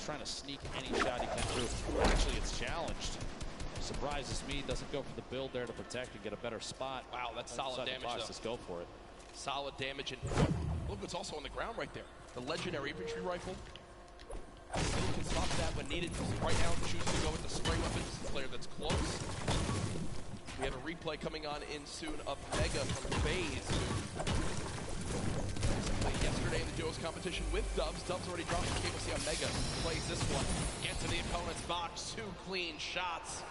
Just trying to sneak any shot he can through. Actually, it's challenged. Surprises me. Doesn't go for the build there to protect and get a better spot. Wow, that's solid damage, though. Just go for it. Solid damage. And look what's also on the ground right there. The legendary infantry rifle. Still can stop that when needed. Right now, choosing to go with the spray weapon. This is a player that's close. We have a replay coming on in soon of Mega from FaZe, who yesterday in the duos competition with Dubs. Dubs already dropped the cable. See how Mega plays this one. Gets to the opponent's box. 2 clean shots.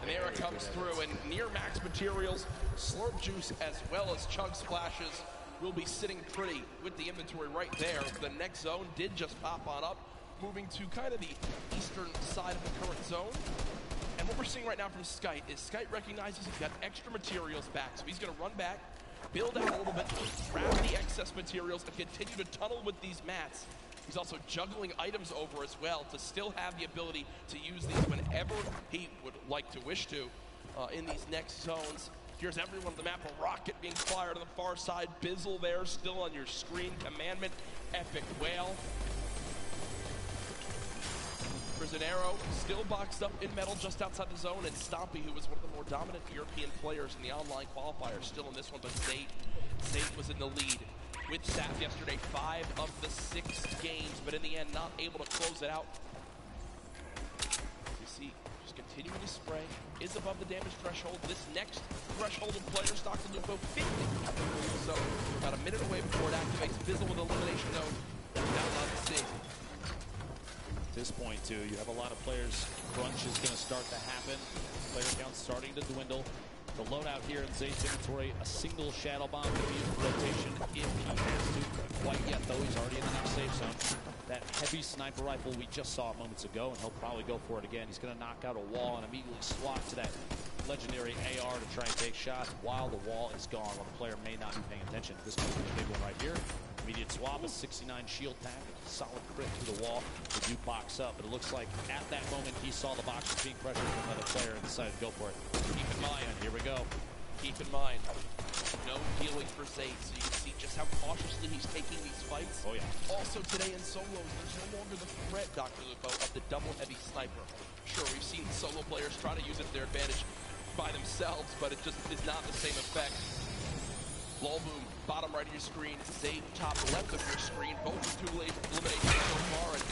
And there it comes through. And near max materials, Slurp Juice as well as Chug Splashes will be sitting pretty with the inventory right there. The next zone did just pop on up, moving to kind of the eastern side of the current zone. And what we're seeing right now from Skite is Skite recognizes he's got extra materials back. So he's going to run back, build out a little bit, grab the excess materials, and continue to tunnel with these mats. He's also juggling items over as well to still have the ability to use these whenever he would like to wish to in these next zones. Here's everyone on the map. A rocket being fired on the far side. Bizzle there still on your screen. Commandment, Epic Whale. There's an arrow still boxed up in metal just outside the zone, and Stompy, who was one of the more dominant European players in the online qualifiers, still in this one, but Zate was in the lead with Sap yesterday. 5 of the 6 games, but in the end not able to close it out. You see, just continuing to spray, is above the damage threshold. This next threshold of players, Dr. Lupo, 50. So we're about a minute away before it activates. Bizzle with elimination though, not allowed to see. At this point, too, you have a lot of players. Crunch is going to start to happen. Player count starting to dwindle. The loadout here in Zate's inventory, a single Shadow Bomb to be in rotation if he has to. Quite yet, though, he's already in the next safe zone. That heavy sniper rifle we just saw moments ago, and he'll probably go for it again. He's going to knock out a wall and immediately swap to that legendary AR to try and take shots while the wall is gone, while the player may not be paying attention. This is a big one right here. Immediate swap, a 69 shield pack, a solid crit to the wall. They do box up, but it looks like at that moment he saw the box was being pressured from another player and decided to go for it. Keep in mind, and here we go. Keep in mind, no healing for Zate, so you can see just how cautiously he's taking these fights. Oh yeah. Also today in solos, there's no longer the threat, Dr. Lupo, of the double heavy sniper. Sure, we've seen solo players try to use it to their advantage by themselves, but it just is not the same effect. Lolboom, bottom right of your screen, Zate, top left of your screen, both with 2 eliminations so far, and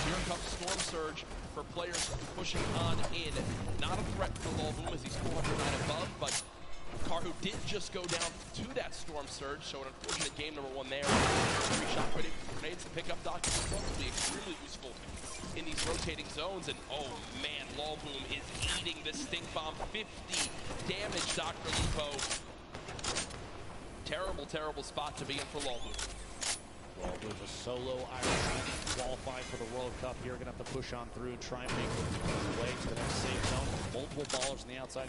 here comes Storm Surge for players pushing on in. Not a threat for Lolboom as he's 409 above, but Karhu did just go down to that Storm Surge, so an unfortunate game number 1 there. 3 shot grenades to pick up Dr. Lupo will be extremely useful in these rotating zones, and oh man, Lolboom is eating this stink bomb. 50 damage, Dr. Lupo. Terrible, terrible spot to be in for Lolboom. Lolboom, a solo Irishman qualified for the World Cup here. Going to have to push on through and try and make his way to the next safe zone. Multiple ballers on the outside.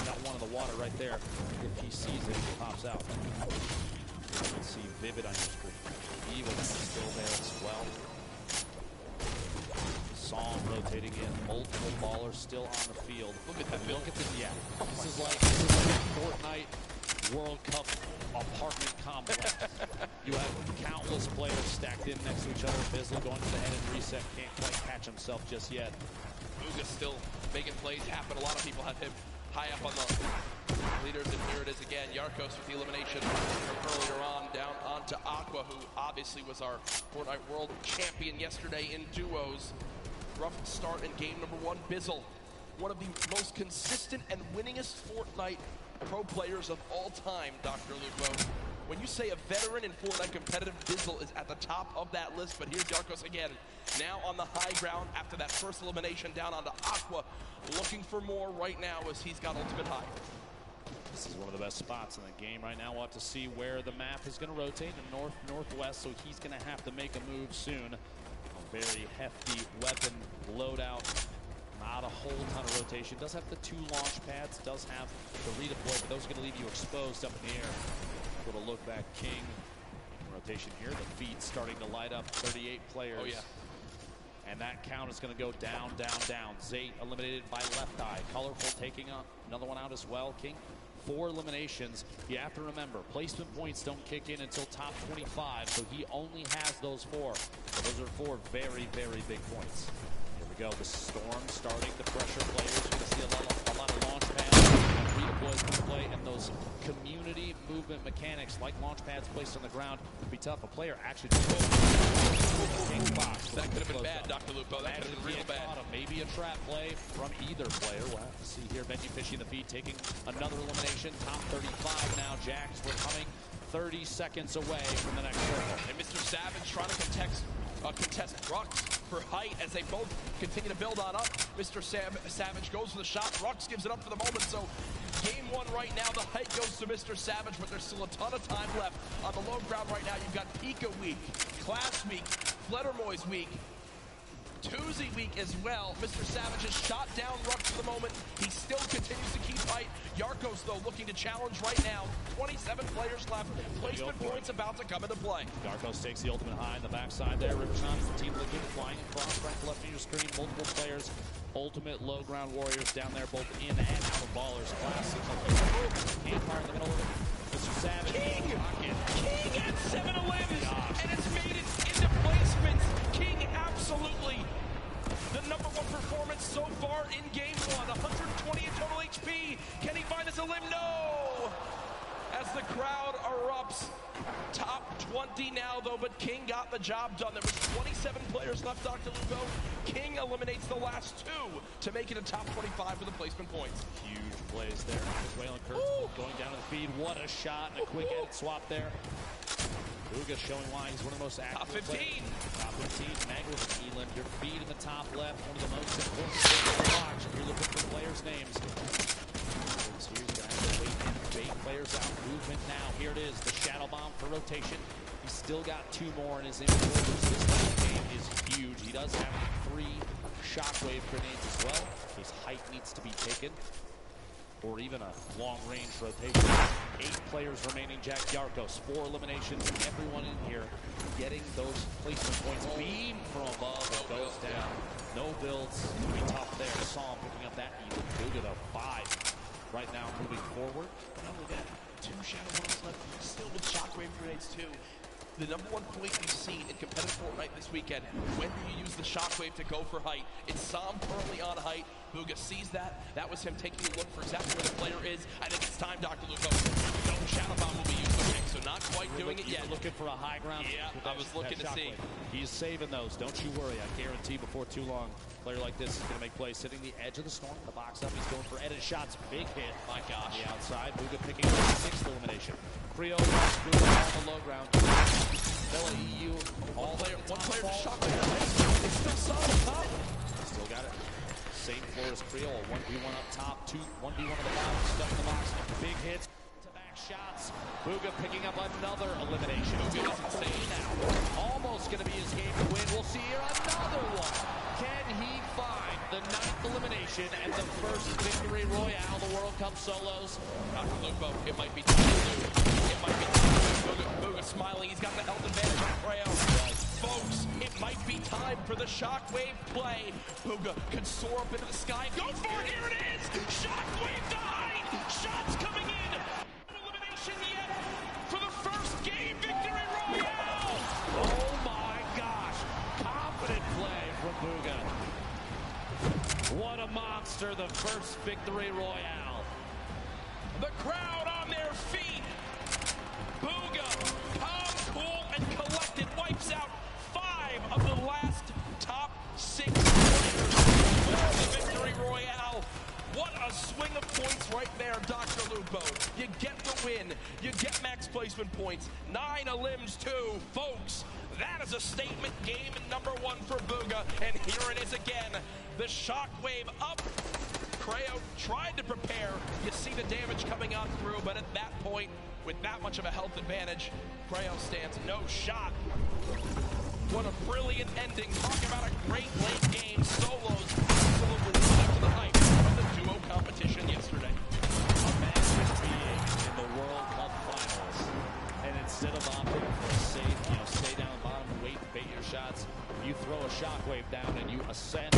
Got one in the water right there. If he sees it, he pops out. You can see Vivid on your screen. Evil is still there as well. Song rotating in. Multiple ballers still on the field. Look at that. Look at this. Yeah. This is like Fortnite World Cup apartment complex. You have countless players stacked in next to each other. Bizzle going to the head and reset. Can't quite catch himself just yet. Uga's still making plays happen. A lot of people have him high up on the leaders, and here it is again. Yarkos with the elimination from earlier on, down onto Aqua, who obviously was our Fortnite World Champion yesterday in duos. Rough start in game number 1. Bizzle, one of the most consistent and winningest Fortnite pro players of all time, Dr. Lupo. When you say a veteran in Fortnite competitive, Bizzle is at the top of that list, but here's Yarkos again, now on the high ground after that first elimination down onto Aqua, looking for more right now as he's got ultimate high. This is one of the best spots in the game right now. We'll have to see where the map is going to rotate in north-northwest, so he's going to have to make a move soon. A very hefty weapon loadout. Not a whole ton of rotation. Does have the 2 launch pads. Does have the redeploy, but those are going to leave you exposed up in the air. Little look back, King. Rotation here. The feed starting to light up. 38 players. Oh yeah. And that count is going to go down, down, down. Zate eliminated by Left Eye. Colorful taking up another one out as well. King 4 eliminations. You have to remember, placement points don't kick in until top 25, so he only has those 4. Those are 4 very, very big points. Here we go. The Storm starting to pressure players. You're going to see a lot of launch pads, redeploys to play, and those community movement mechanics like launch pads placed on the ground would be tough. A player actually just box. That could have been bad, Dr. Lupo. That could have been real bad. Maybe a trap play from either player. We'll have to see here. Benji fishing the feed, taking another elimination. Top 35 now. Jax, we're coming 30 seconds away from the next circle. And Mr. Savage trying to contest Rux for height as they both continue to build on up. Mr. Savage goes for the shot. Rux gives it up for the moment. So game 1 right now, the height goes to Mr. Savage, but there's still a ton of time left on the low ground right now. You've got Pika week, Class week, Fledermoy's week, Tuesday week as well. Mr. Savage has shot down Rux for the moment. He still continues to keep height. Yarkos, though, looking to challenge right now. 27 players left. Placement points about to come into play. Yarkos takes the ultimate high in the backside there. Rivershot, Team Liquid flying across right left of your screen. Multiple players. Ultimate low ground warriors down there, both in and out of ballers. Classic. Campfire in the middle. Mr. Savage. King at 7 limbs, and it's made it into placements. King absolutely the #1 performance so far in game 1. 120 in total HP. Can he find his limb? No! As the crowd erupts. Top 20 now, though, but King got the job done. There was 27 players left, Dr. Lupo. King eliminates the last 2 to make it a top 25 for the placement points. Huge plays there. Waylon Kurtz going down to the feed. What a shot and a quick edit swap there. Booga showing why he's one of the most active. Top 15. Players. Top 15. Mag with an E-limb. Your feed in the top left. One of the most important things to watch if you're looking for the players' names. Here you guys are waiting. Bait players out. Movement now. Here it is. The Shadow Bomb for rotation. He's still got 2 more in his inventory. This game is huge. He does have 3 shockwave grenades as well. His height needs to be taken. Or even a long-range rotation. 8 players remaining. Jack Yarkos, 4 eliminations. Everyone in here getting those placement points. Beam from above. It goes down. No builds. It'll be tough there. Saw him picking up that even. Booga, though, 5 right now moving forward. Not only that, 2 Shadow Bombs left. Still with shockwave grenades, too. The #1 point we've seen in competitive Fortnite this weekend. When do you use the shockwave to go for height? It's Sam currently on height. Booga sees that. That was him taking a look for exactly where the player is. I think it's time, Dr. Lupo. No Shadow Bomb will be used for King, so not quite doing it yet. Looking for a high ground. Yeah, I was looking to see. He's saving those. Don't you worry. I guarantee before too long, a player like this is going to make plays. Sitting the edge of the Storm, the box up. He's going for edit shots. Big hit. My gosh. The outside. Booga picking up the 6th elimination. Creo Booga on the low ground. Bella EU. One player just shot there. It's still solid top. Still got it. Same floor as Creo. 1v1 up top. 1v1 on the bottom. Stuck in the box. Big hits. To back shots. Booga picking up another elimination. Booga is insane now. Almost going to be his game to win. We'll see here another one. Can he find the 9th elimination and the first victory royale the World Cup solos? Dr. Lupo, it might be time to do. It might be time to do. Booga smiling. He's got the health advantage on Creo. Folks, it might be time for the shockwave play. Booga could soar up into the sky. Go for it. Here it is. Shockwave to height. Shots coming in. No elimination yet for the first game victory royale. Oh my gosh. Confident play from Booga. What a monster. The first victory royale. The crowd on their feet. Booga, calm, cool, and collected, wipes out 5 of the last top 6 players for the victory royale. What a swing of points right there, Dr. Lupo. You get the win. You get max placement points. 9 limbs too. Folks, that is a statement game #1 for Booga. And here it is again. The shockwave up. Creo tried to prepare. You see the damage coming on through, but at that point, with that much of a health advantage, Creo stands no shot. What a brilliant ending. Talk about a great late game. Solos absolutely lived up to the hype of the duo competition yesterday. Imagine being in the World Cup finals, and instead of opting for a safe, stay down the bottom and wait and bait your shots, you throw a shockwave down and you ascend.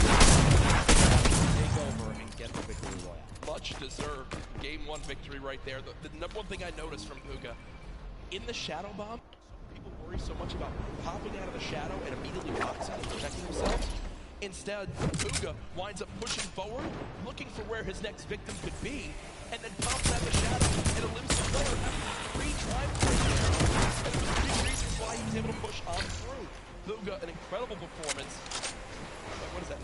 take over and get the victory royale. Much deserved game one victory right there. The number one thing I noticed from Puga, in the shadow bomb, people worry so much about popping out of the shadow and immediately boxing and protecting themselves. Instead, Puga winds up pushing forward, looking for where his next victim could be, and then pops out of the shadow and eliminates the player after 3 tries. And it was 3 reasons why he was able to push on through. Puga, an incredible performance. What is that?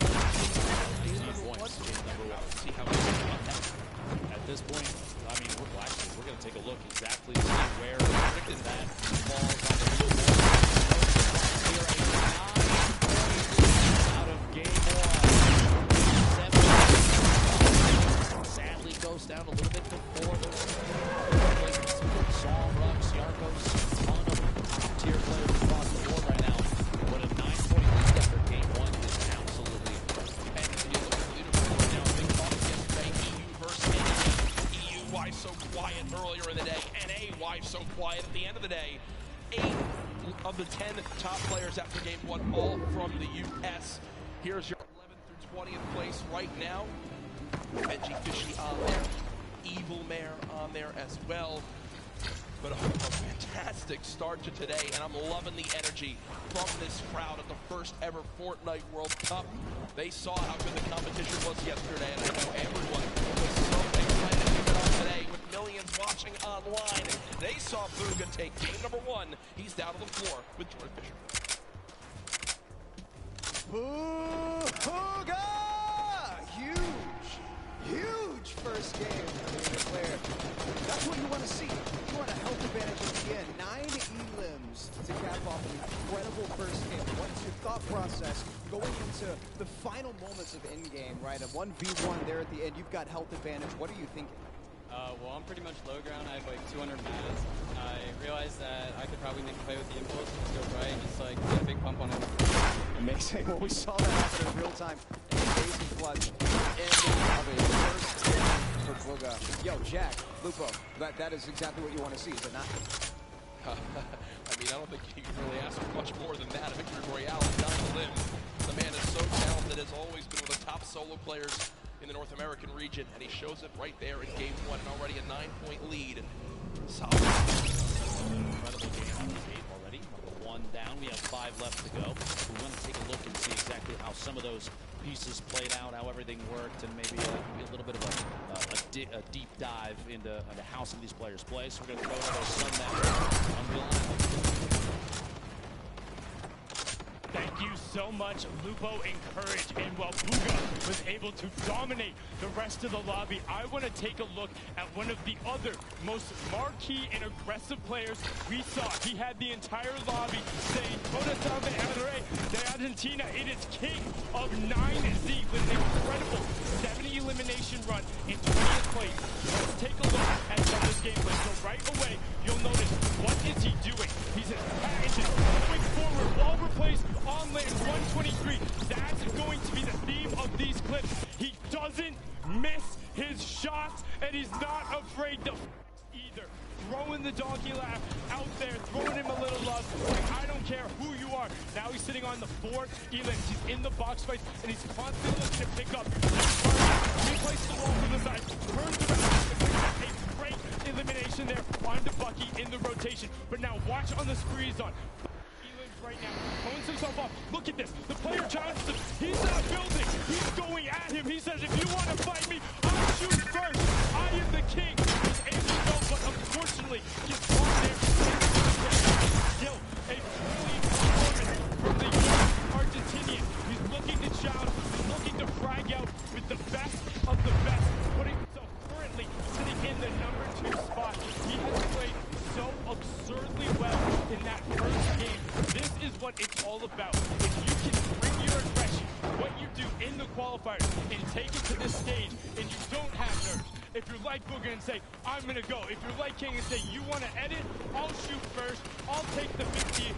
18 points. See how he does about that. At this point, I mean, we're going to take a look exactly to see where predicted that falls on the blue board. Here a 9 points out of game 1. 7. Sadly goes down a little bit before those Saul, Rux, Yarkos, a ton of tier players across the board right now. But a 9-point lead after game 1 is absolutely impressive. And you look at leadership right now, big talk yesterday, EU versus NA. EU, why so quiet earlier in the day? NA, why so quiet at the end of the day? 8 of the 10 top players after game 1, all from the US. Here's your 11th through 20th place right now. Benji Fishy on there. Evil Mare on there as well. But a fantastic start to today, and I'm loving the energy from this crowd at the first ever Fortnite World Cup. They saw how good the competition was yesterday, and I know everyone was so excited to get on today with millions watching online. They saw Puga take game number 1. He's down on the floor with Jordan Fisher. Puga! Huge first game for the player. That's what you want to see. You want a health advantage at the end. 9 elims to cap off an incredible first game. What's your thought process going into the final moments of in-game, right? A 1v1 there at the end. You've got health advantage. What are you thinking? Well, I'm pretty much low ground. I have like 200 manas. I realized that I could probably make a play with the impulse and just go right and just like get a big pump on him. Amazing. Well, we saw that happen in real time. Amazing clutch. Ending of a first hit for Puga. Yo, Jack, Lupo, that is exactly what you want to see, is it not? I mean, I don't think you can really ask for much more than that. A victory royale down the limb. The man is so talented, has always been one of the top solo players in the North American region, and he shows it right there in game 1, and already a 9-point lead. Solid. Incredible game out of the gate already. Number 1 down. We have 5 left to go. We want to take a look and see exactly how some of those pieces played out, how everything worked, and maybe a little bit of a deep dive into how some of these players play. So we're going to throw another sun map on Real Life. Thank you so much, Lupo encouraged, and while Puga was able to dominate the rest of the lobby, I want to take a look at one of the other most marquee and aggressive players we saw. He had the entire lobby saying, Toda Salve Amore de Argentina, it is king of 9Z with an incredible 70 elimination run in 20th place. Let's take a look at some of this gameplay. So right away, you'll notice, what is he doing? He's patented, going forward, wall replace, on lane 123. That's going to be the theme of these clips. He doesn't miss his shots, and he's not afraid to either. Throwing the donkey laugh out there, throwing him a little love. Like, I don't care who you are. Now he's sitting on the 4 elims. He's in the box fight, and he's constantly looking to pick up. Replaces the wall from the side, turns around, and brings up a great elimination there onto Bucky in the rotation. But now watch on the spree he's on. Right now, owns himself up. Look at this. The player challenges him. He's not building. He's going at him. He says, if you want to fight me, I'll shoot first. I am the king. He's able to go, but unfortunately, gets caught there. Still, a brilliant performance from the young Argentinian. He's looking to challenge. He's looking to frag out with the best of the best, putting himself currently sitting in the #2 spot. He has played so absurdly well in that first game. This is what it's all about. If you can bring your aggression, what you do in the qualifiers, and take it to this stage, and you don't have nerves. If you're like Booger and say, I'm going to go. If you're like King and say, you want to edit, I'll shoot first. I'll take the 50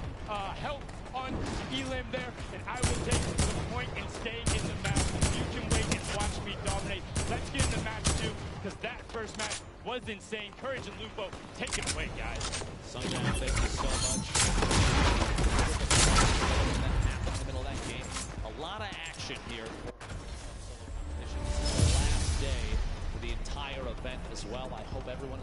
health on Elim there, and I will take the point and stay in the match. You can wait and watch me dominate. Let's get into match 2, because that first match was insane. Courage and Lupo, take it away, guys. Sundown, thank you so much. In the middle of that game, a lot of action here. entire event as well. I hope everyone...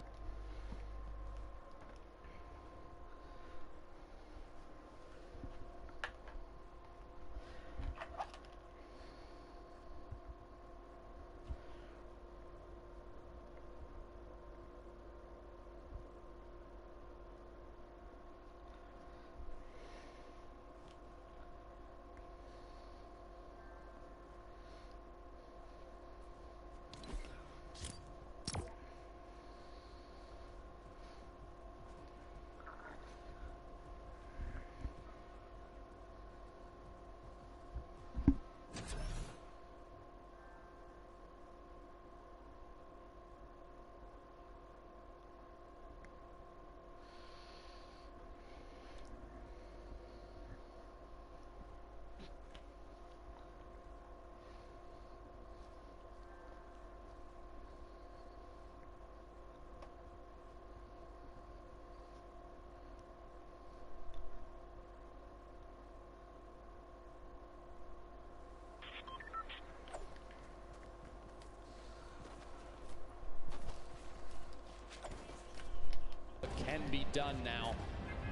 Can be done now.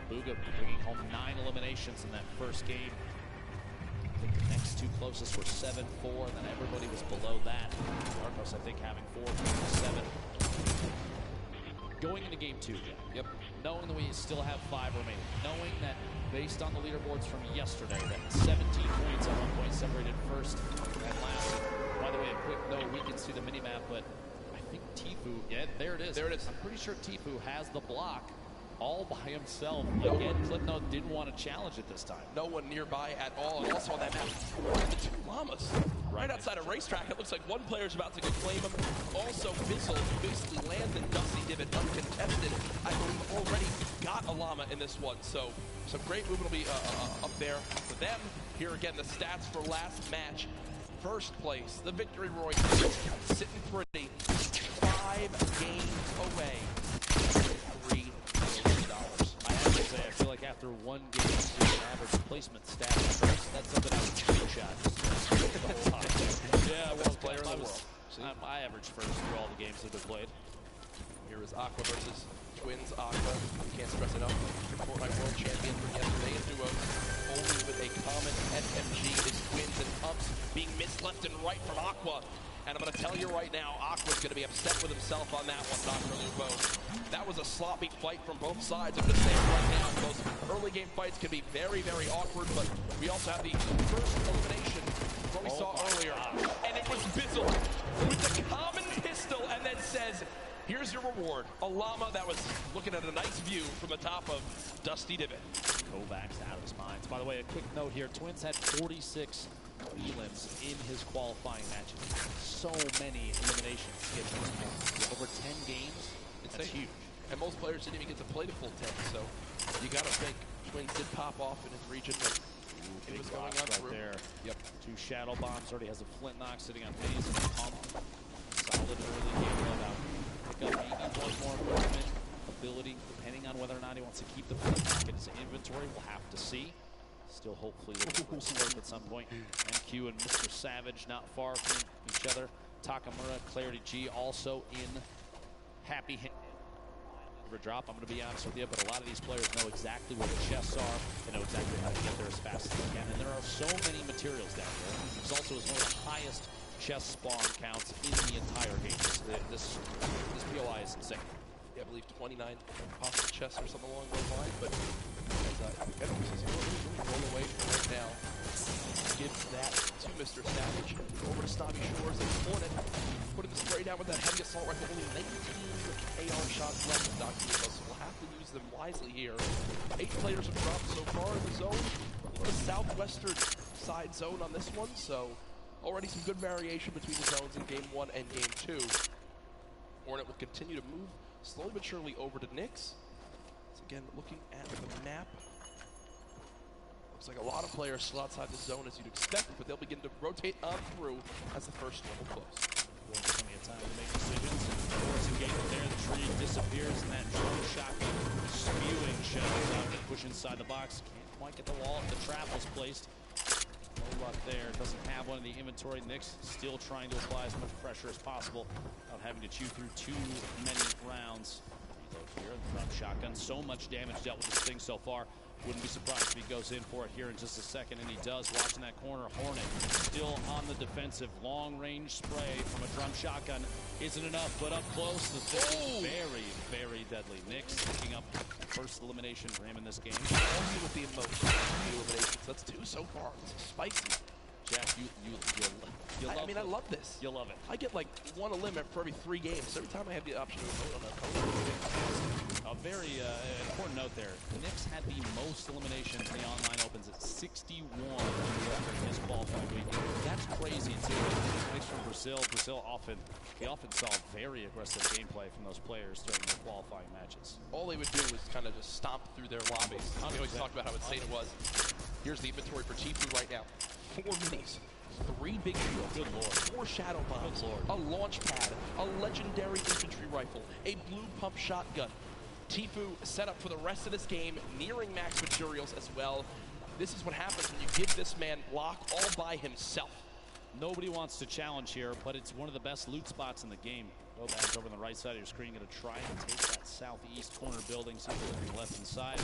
Bugha bringing home 9 eliminations in that first game. I think the next two closest were 7-4, and then everybody was below that. Marcos, I think, having 4-7. Going into game 2, Yep. Knowing that we still have 5 remaining. Knowing that based on the leaderboards from yesterday, that 17 points at 1 point separated first and last. By the way, a quick note, we can see the mini-map, but I think Tfue, yeah, there it is. There it is. I'm pretty sure Tfue has the block all by himself. Again, Clipnote didn't want to challenge it this time. No one nearby at all, and also on that map, the 2 llamas right outside a racetrack. It looks like one player's about to go claim him. Also, Bizzle basically lands in Dusty Divot uncontested. I believe already got a llama in this one, so some great movement will be up there for them. Here again, the stats for last match. First place, the Victory Roy, sitting pretty, 5 games away, $3 million. I have to say, I feel like after one game, with an average placement stat first, that's something I would screenshot. Yeah, well, player in the world. I averaged first through all the games that have been played. Here is Aqua versus Twins. Aqua, can't stress enough, Fortnite World Champion from yesterday in duos. Only with a common SMG is Twins and Pumps being missed left and right from Aqua. And I'm going to tell you right now, Aqua's going to be upset with himself on that one, Dr. Lupo. That was a sloppy fight from both sides. I'm going to say it right now, those early game fights can be very, very awkward, but we also have the first elimination, what we saw earlier. And it was Bizzle with the common pistol and then says, here's your reward. A llama that was looking at a nice view from the top of Dusty Divot. Kovacs out of his mind. By the way, a quick note here. Twins had 46 elims in his qualifying matches. So many eliminations scheduled. Over 10 games. That's huge. And most players didn't even get to play the full 10, so you got to think Twins did pop off in his region. It was going on right there. Yep. 2 shadow bombs. Already has a flint knock sitting on minis and a pump. Solid early game loadout. Pick up maybe one more movement ability, depending on whether or not he wants to keep the flint knock in his inventory. We'll have to see. Still hopefully looking for a slurp at some point. MQ and Mr. Savage not far from each other. Takamura, Clarity G also in happy hit. Drop, I'm going to be honest with you, but a lot of these players know exactly where the chests are. They know exactly how to get there as fast as they can. And there are so many materials down there. This also is one of the highest chest spawn counts in the entire game. This POI is insane. Yeah, I believe 29 possible chests or something along those lines, but roll away from right now. Gives that to Mr. Savage. Over to Snobby Shores and Hornet. Putting the spray down with that heavy assault rifle. Only 19 AR shots left in Dr. Lupo, so we'll have to use them wisely here. 8 players have dropped so far in the zone. The southwestern side zone on this one, so already some good variation between the zones in game 1 and game 2. Hornet will continue to move slowly but surely over to Nyx. So again, looking at the map, looks like a lot of players still outside the zone as you'd expect, but they'll begin to rotate on through as the first one will close. Plenty of time to make decisions. Of course, you get there, the tree disappears, and that drone shotgun spewing shells out to push inside the box. Can't quite get the wall. The trap was placed. No luck there. Doesn't have one in the inventory. Nyx still trying to apply as much pressure as possible without having to chew through too many rounds. Reload here. Drop shotgun. So much damage dealt with this thing so far. Wouldn't be surprised if he goes in for it here in just a second, and he does. Watching that corner, Hornet still on the defensive. Long-range spray from a drum shotgun isn't enough, but up close, the thing is very, very deadly. Nyx picking up first elimination for him in this game. Only with the emotion, the eliminations. That's 2 so far. It's spicy. Jack, you love I mean, I love this. You love it. I get like 1 eliminate for every 3 games. So every time I have the option to vote on that. A very important note there. Nyx had the most eliminations in the online opens at 61 in his qualifying week. That's crazy too. Nyx from Brazil. They often saw very aggressive gameplay from those players during their qualifying matches. All they would do was kind of just stomp through their lobbies. We always talk about how insane it was. Here's the inventory for Tfue right now. 4 minis. 3 big shields, Good lord. 4 shadow bombs, Good lord. a launch pad, a legendary infantry rifle, a blue pump shotgun. Tfue set up for the rest of this game, nearing max materials as well. This is what happens when you give this man block all by himself. Nobody wants to challenge here, but it's one of the best loot spots in the game. Robad's over on the right side of your screen, going to try and take that southeast corner building, see if there's anything left inside.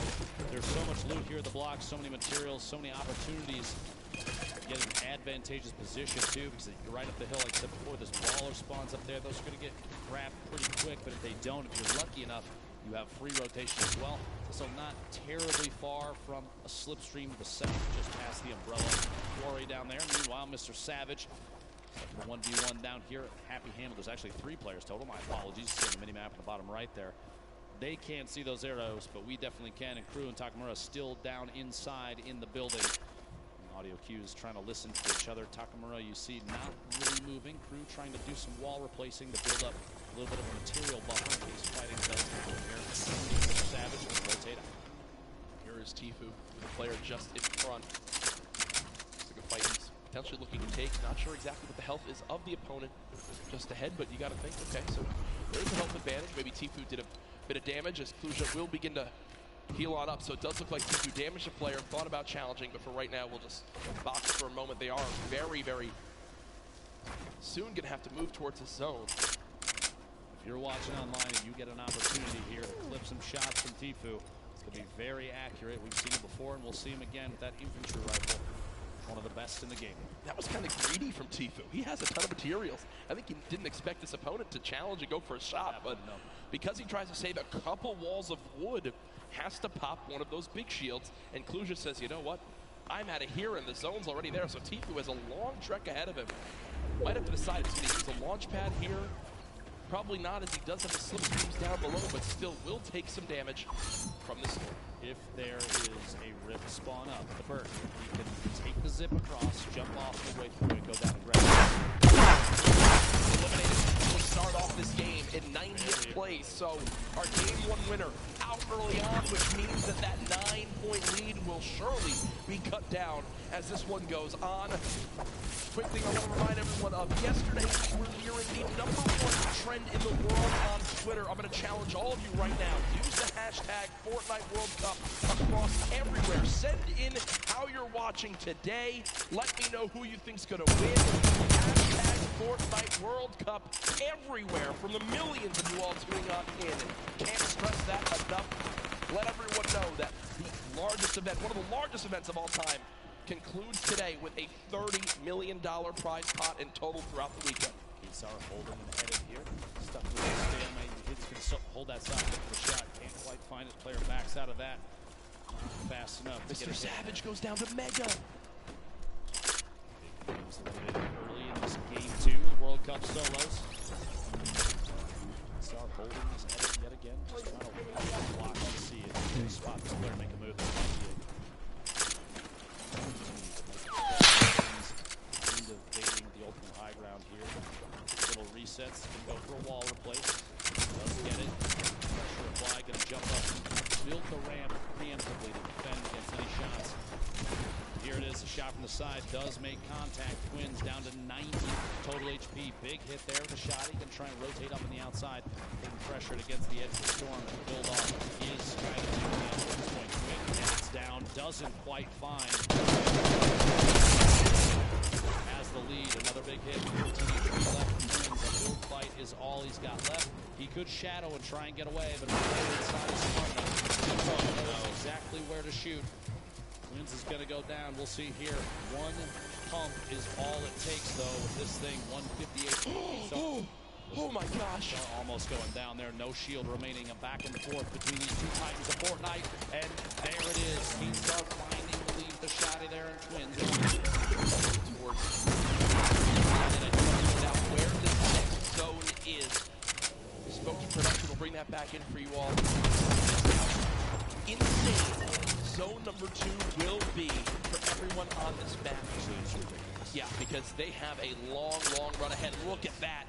There's so much loot here at the block, so many materials, so many opportunities to get an advantageous position too, because you're right up the hill, like I said before, this baller spawns up there. Those are going to get grabbed pretty quick, but if they don't, if you're lucky enough, you have free rotation as well. So not terribly far from a slipstream to the south, just past the umbrella quarry down there. Meanwhile, Mr. Savage, the 1v1 down here, Happy Handle. There's actually 3 players total. My apologies. See the mini-map on the bottom right there. They can't see those arrows, but we definitely can. And Crew and Takamura still down inside in the building. Audio cues trying to listen to each other. Takamura, you see, not really moving. Crew trying to do some wall replacing to build up a little bit of a material buffer in case fighting does happen here. Savage will rotate out. Here is Tfue, with the player just in front. Looks like a fight he's potentially looking to take. Not sure exactly what the health is of the opponent just ahead, but you got to think, okay, so there's a health advantage. Maybe Tfue did a bit of damage as Kluja will begin to heal on up, so it does look like Tfue damaged the player, thought about challenging, but for right now, we'll just box for a moment. They are very, very soon going to have to move towards the zone. If you're watching online and you get an opportunity here to clip some shots from Tfue, it's going to be very accurate. We've seen it before, and we'll see him again with that infantry rifle. One of the best in the game. That was kind of greedy from Tfue. He has a ton of materials. I think he didn't expect his opponent to challenge and go for a shot, but because he tries to save a couple walls of wood, has to pop one of those big shields, and Kluja says, you know what? I'm out of here, and the zone's already there, so Tfue has a long trek ahead of him. Might have to decide if he's going to use a launch pad here. Probably not, as he does have the slipstreams down below, but still will take some damage from this storm. If there is a rift spawn up the bird, he can take the zip across, jump off the way through, and go down and grab it. Eliminated will start off this game in 90th place, so our game 1 winner out early on, which means that that 9-point lead will surely be cut down as this one goes on. Quick thing I want to remind everyone of, yesterday we were nearing the #1 trend in the world on Twitter. I'm going to challenge all of you right now. Use the hashtag Fortnite World Cup across everywhere. Send in how you're watching today. Let me know who you think's going to win. Hashtag Fortnite World Cup everywhere from the millions of you all tuning on in. Can't stress that enough. Let everyone know that the largest event, one of the largest events of all time, concludes today with a $30 million prize pot in total throughout the weekend. Kesar holding him headed here. Stuck with his stalemate. He's going to hold that side for the shot. Can't quite find it. Player backs out of that. Not fast enough. Mr. Savage goes down to Mega. Big games limited early in this game 2, the World Cup solos. Kesar holding his headed yet again. Just trying to block to see if he can spot this player make a move. Evading the ultimate high ground here. Little resets, can go for a wall replace. Does get it. Pressure apply, gonna jump up, build the ramp preemptively to defend against any shots. Here it is, a shot from the side, does make contact. Twins down to 90 total HP. Big hit there with the shot. He can try and rotate up on the outside, getting pressured against the edge of the storm. And build off his strategy at this point. Quick, gets down, doesn't quite find. hit. 14 HP left from Twins. A build fight is all he's got left. He could shadow and try and get away, but if the player inside is smart enough, he knows exactly where to shoot. Twins is going to go down. We'll see here. One pump is all it takes, though, with this thing. 158. So, oh my gosh. almost going down there. No shield remaining. A back and forth between these two titans of Fortnite. And there it is. Teams are finding to leave the shotty there, and Twins towards. And I just found out where this next zone is. Spoke to production. We'll bring that back in for you all. Insane. Zone number 2 will be for everyone on this map. Yeah, because they have a long, long run ahead. Look at that.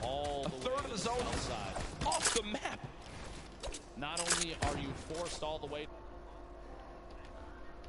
A third of the zone outside. off the map. Not only are you forced all the way